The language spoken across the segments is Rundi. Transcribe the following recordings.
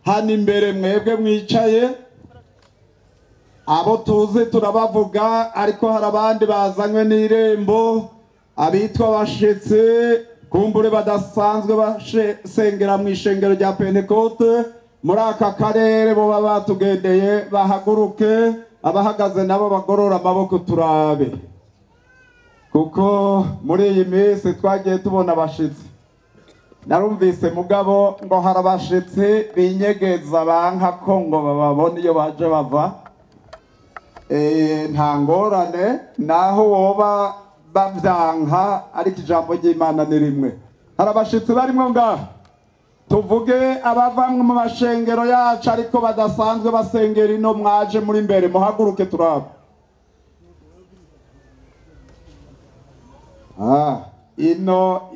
hano imbere mwebwe mwicaye abo tuzi turabavuga, ariko hari abandi bazanywe n'irembo, abitwa bashitsi kumbure badasanzwe basengera mu ishengero rya Pentecote muri aka karere, bo baba batugendeye bahaguruke, abahagaze nabo bagorora amaboko turabe, kuko muri iyi minsi twagiye tubona abashitsi. Narumvise mugabo ngo hari abashitsi binyegeza banka ko ngo bababone iyo baje bava. Nta ngorane naho woba bavyanka, ariko ijambo ry'Imana ni rimwe. Hari abashitsi barimwo ngaha, tuvuge abavamwe mu mashengero yacu ariko badasanzwe basengera ino, mwaje muri mbere muhaguruke turabe. Ino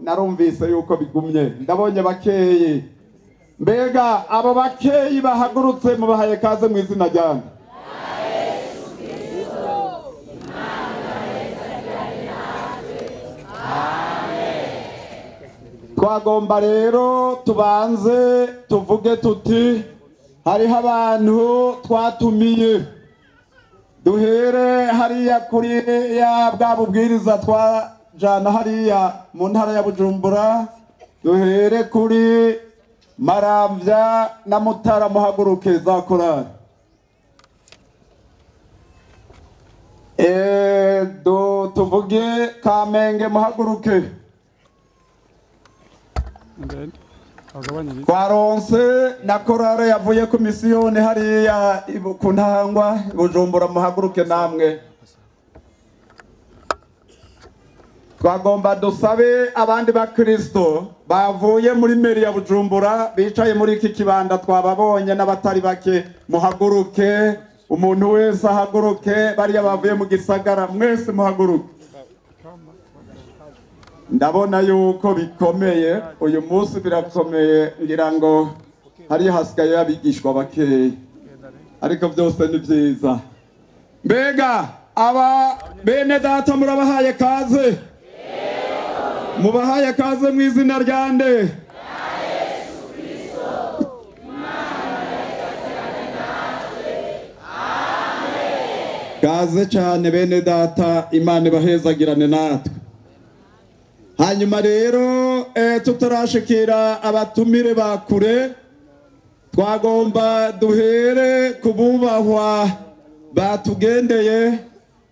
narumvise yuko bigumye, ndabonye bakeyi. Mbega abo bakeyi bahagurutse mubahaye kaze mu izina ryanjye. Twagomba rero tubanze tuvuge tuti hariho abantu twatumiye. Duhere hariya kuri ya bwa bubwiriza twajana hariya mu ntara ya Bujumbura, duhere kuri Maramvya na Mutara, muhaguruke za korali. Tuvuge Kamenge, muhaguruke. Twaronse na korale yavuye ku misiyoni hariya ku Ntangwa Bujumbura, muhaguruke namwe. Twagomba dusabe abandi bakristo bavuye muri meri ya Bujumbura bicaye muri iki kibanda, twababonye n'abatari bake, muhaguruke. Umuntu wese ahaguruke, bariya bavuye mu gisagara mwese muhaguruke. Ndabona yuko bikomeye uyu munsi, birakomeye, ngira ngo hari hasigaye abigishwa bakeya, ariko byose ni byiza. Mbega aba bene data murabahaye kaze, mubahaye kaze mu izina ryande. Kaze cyane bene data, Imana ibahezagirane natwe. Hanyuma rero tutarashikira abatumire bakure, twagomba duhere kububahwa batugendeye,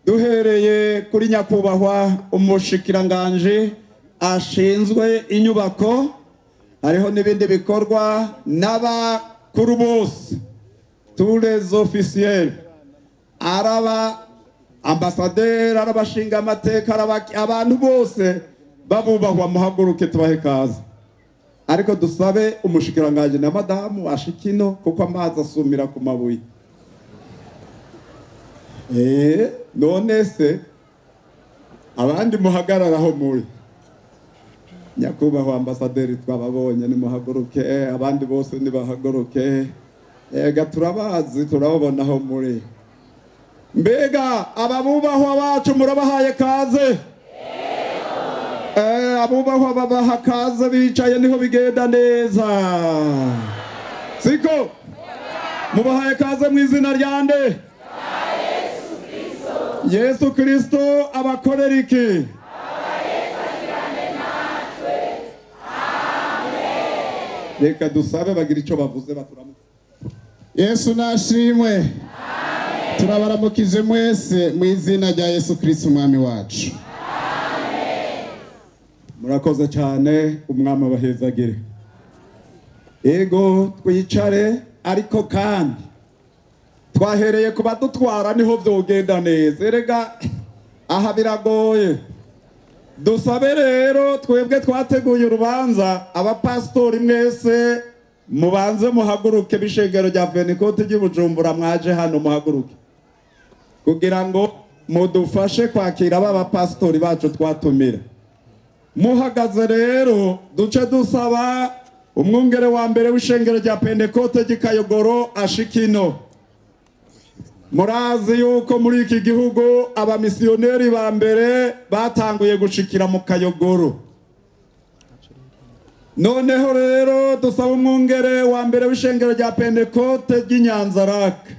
duhereye kuri nyakubahwa umushikiranganje ashinzwe inyubako, hariho n'ibindi bikorwa, n'abakuru bose, tous les officiels, araba ambasaderi, arabashinga amateka, abantu bose babubahwa, muhaguruke tubahe kaze. Ariko dusabe umushikiranganje na madamu ashikino, kuko amazi asumira ku mabuye. None se abandi muhagararaho muri. Nyakubahwa ambasaderi twababonye, ni muhaguruke, abandi bose ni bahaguruke. Ega turabazi, turababonaho muri. Mbega ababubahwa bacu murabahaye kaze. Abubahwa babaha kaze, bicaye niho bigenda neza, siko? Mubahaye kaze mu izina ryande. Yesu Kristo abakorera iki? Reka dusabe bagira icyo bavuze baturamuka. Yesu nashimwe. Turabaramukije mwese mu izina rya Yesu Kristo umwami wacu. Murakoze cyane, umwami abahezagire. Ego twicare, ariko kandi twahereye kuba dutwara niho byogenda neza. Erega aha biragoye. Dusabe rero twebwe twateguye urubanza, abapastori mwese mubanze muhaguruke, bishengero rya Pentecote ry'Ibujumbura mwaje hano muhaguruke, kugira ngo mudufashe kwakira aba bapastori bacu twatumira. Muhagaze rero duce dusaba umwungere wa mbere w'ishengero rya Pentecote ry'Ikayogoro ashikino. Murazi yuko muri iki gihugu abamisiyoneri ba mbere batanguye gushikira mu Kayogoro. noneho rero dusaba umwungere wa mbere w'ishengero rya Pentecote ry'Inyanzarake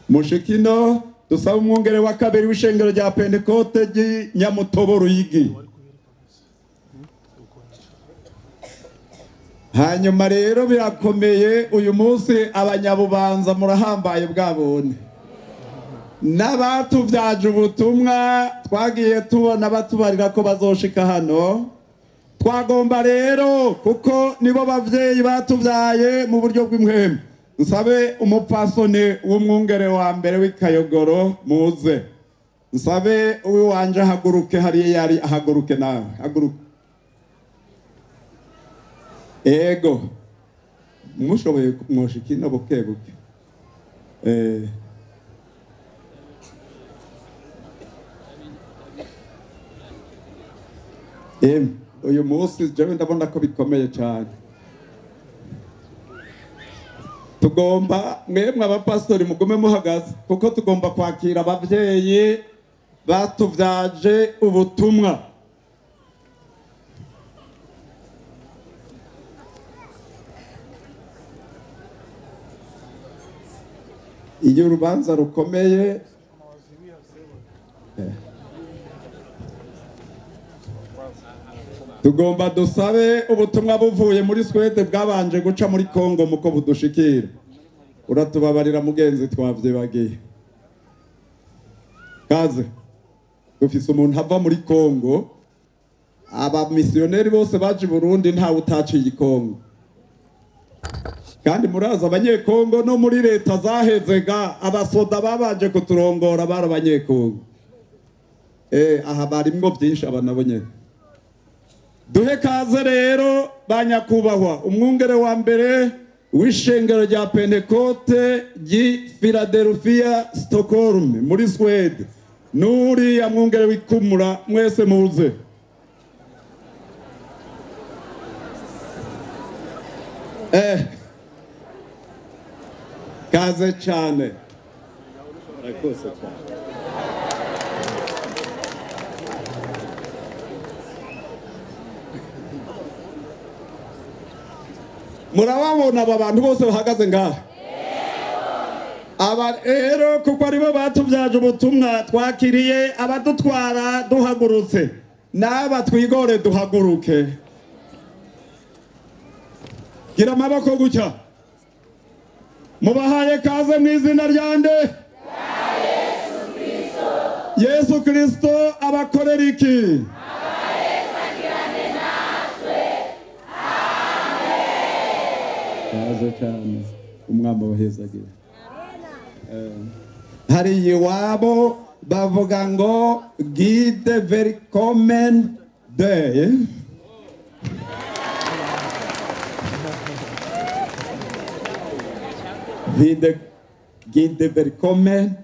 Mushikino, dusaba umwungere wa kabiri w'ishengero rya Pentecote ry'Inyamutobo Ruyigi. Hanyuma rero birakomeye uyu munsi abanyabubanza murahambaye bwabone n'abatuvyaje ubutumwa twagiye tubona batubarira ko bazoshika hano. Twagomba rero kuko nibo bavyeyi batuvyaye mu buryo bw'imwembe, nsabe umupfasoni w'umwungere wa mbere w'Ikayogoro muze, nsabe uwiwanje ahaguruke hariya yari ahaguruke nawe haguruke. Ego mushoboye mwoshikina bukebuke. Uyu munsi jewe ndabona ko bikomeye cyane. Tugomba mwemwe abapastori mugume muhagaze kuko tugomba kwakira abavyeyi batuvyaje ubutumwa. Iyo urubanza rukomeye tugomba dusabe ubutumwa buvuye muri Swede bwabanje guca muri Kongo muko budushikira. Uratubabarira mugenzi twavyibagiye. Kaze dufise umuntu hava muri Kongo, aba missionnaire bose baje Burundi nta utaciye Kongo. Kandi muraza abanyekongo no muri leta zahezega abasoda babanje kuturongora bara abanyekongo. Aha barimwo byinshi abanabonye. Duhe kaze rero banyakubahwa umwungere wa mbere w'ishengero rya Pentecote Philadelphia Stockholm muri Swede, nuri ya mwungere w'ikumura mwese muze. Kaze cyane. Rakose cyane. Murababona aba bantu bose bahagaze ngaha? Aba rero kuko aribo batuvyaje ubutumwa twakiriye abadutwara duhagurutse. Naba twigore duhaguruke. Gira amaboko gutya. Mubahaye kaze mu izina ryande Yesu Kristo abakorera iki? Kaze cyane umwamba wahezagira. Hari iwabo bavuga ngo gide velkommen day. Gide velkommen.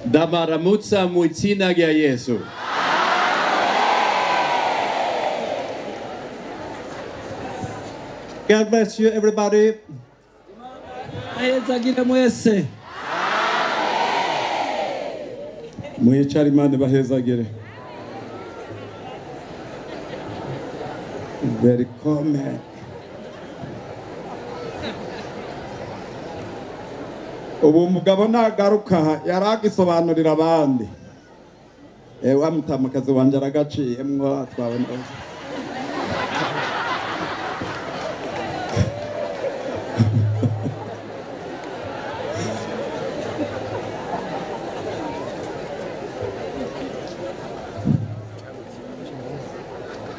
Damaramutsa mu izina rya Yesu. God bless you, everybody. Ayezagire mwese. Mwicare Imana bahezagire. Velkommen. Ubu mugabo nagaruka yaragisobanurira abandi. Wa mutamakazi wanje aragaciyemwo twabona.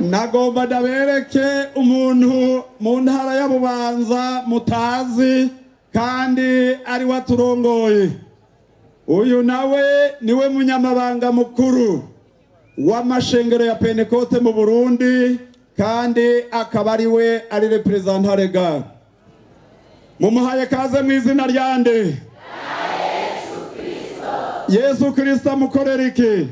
Nagomba ndabereke umuntu mu ntara ya Bubanza mutazi kandi ari waturongoye. Uyu nawe niwe munyamabanga mukuru w'amashengero ya Pentecote mu Burundi kandi akaba ari we ari representant legal. Mumuhaye kaze mu izina ryande Yesu Kristo mukorera iki?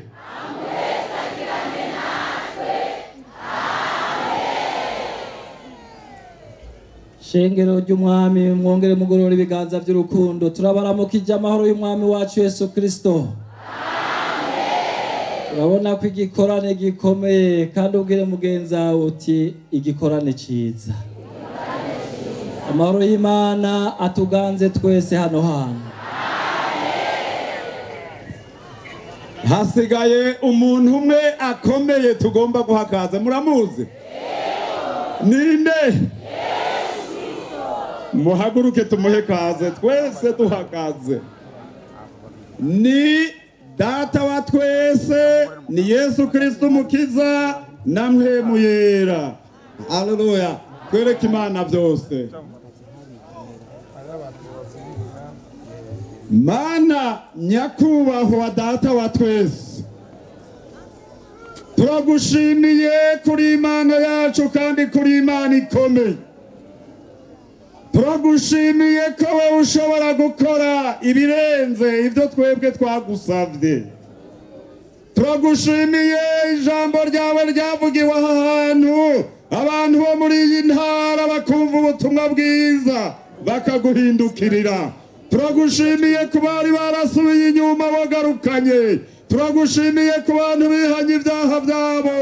Shengero ry'umwami mwongere mugorora ibiganza by'urukundo turabaramukije amahoro y'umwami wacu Yesu Kristo. urabona ko igikorane gikomeye kandi ubwire mugenzi wawe uti igikorane ciza. Amahoro y'Imana atuganze twese hano hantu. Hasigaye umuntu umwe akomeye tugomba guhakaza, muramuzi? Ninde? Muhaguruke tumuhe kaze, twese duhakaze. Ni data wa twese, ni Yesu Kristo Mukiza na mpwemu yera. Haleluya. Twereke Imana byose. Mana nyakubahwa data wa twese, turagushimiye kuri Imana yacu kandi kuri Imana ikomeye. Turagushimiye ko wowe ushobora gukora ibirenze ibyo twebwe twagusabye. Turagushimiye ijambo ryawe ryavugiwe aha hantu, abantu bo muri iyi ntara bakumva ubutumwa bwiza bakaguhindukirira. Turagushimiye ku bari barasubiye inyuma bagarukanye. Turagushimiye ku bantu bihanye ibyaha byabo.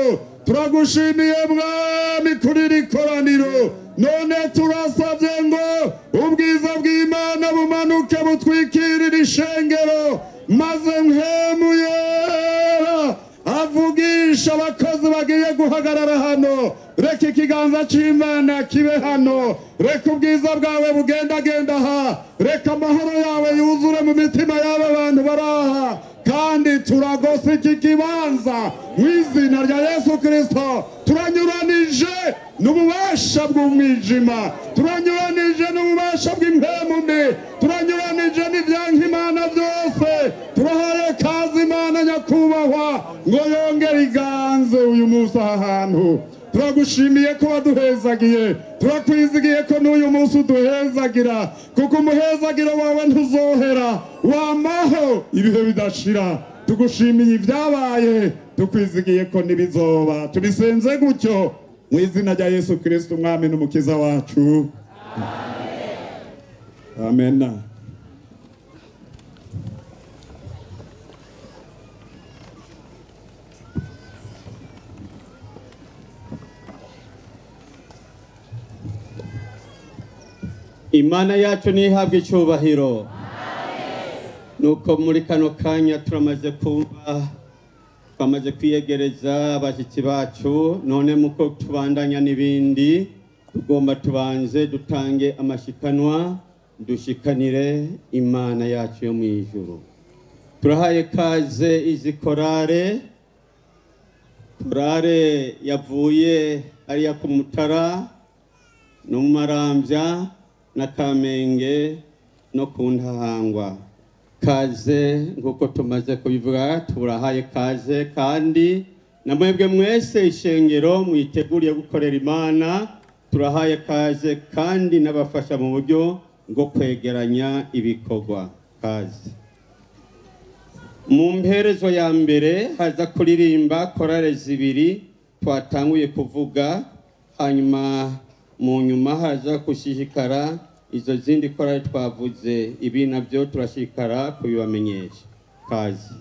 Turagushimiye Mwami kuri iri koraniro. None turasabye ngo ubwiza bw'Imana bumanuke butwikirire ishengero, maze mpwemu yera avugisha abakozi bagiye guhagarara hano. Reka ikiganza c'Imana kibe hano, reka ubwiza bwawe bugendagenda aha, reka amahoro yawe yuzure mu mitima y'aba bantu baraha, kandi turagose iki kibanza mu izina rya Yesu Kristo. Turanyuranije n'ububasha bw'umwijima, turanyuranije n'ububasha bw'impwemu mbi, turanyuranije n'ibyanka Imana byose. Turahaye kazi Imana nyakubahwa ngo yongere iganze uyu munsi aha hantu. Turagushimiye ko waduhezagiye, turakwizigiye ko n'uyu munsi uduhezagira, kuko umuhezagiro wawe ntuzohera, wamaho ibihe bidashira. Tugushimiye ibyabaye, tukwizigiye ko nibizoba. Tubisenze gutyo mu izina rya Yesu Kristo Umwami n'Umukiza wacu. Amen. Amen. Imana yacu nihabwe icyubahiro. Nuko muri kano kanya turamaze kumva, twamaze kwiyegereza abashyitsi bacu. None muko tubandanya n'ibindi, tugomba tubanze dutange amashikanwa, dushikanire Imana yacu yo mu ijuru. Turahaye kaze izi korale yavuye ariya ku Mutara no mu Marambya na Kamenge no ku Ntahangwa. Kaze nguko tumaze kubivuga, turahaye kaze, kandi namwebwe mwese ishengero mwiteguriye gukorera Imana. Turahaye kaze kandi n'abafasha mu buryo bwo kwegeranya ibikorwa. Kaze. Mu mperezo ya mbere haza kuririmba korale zibiri twatanguye kuvuga, hanyuma mu nyuma haza gushishikara izo zindi korale twavuze. Ibi nabyo turashikara kubibamenyesha. Kaze.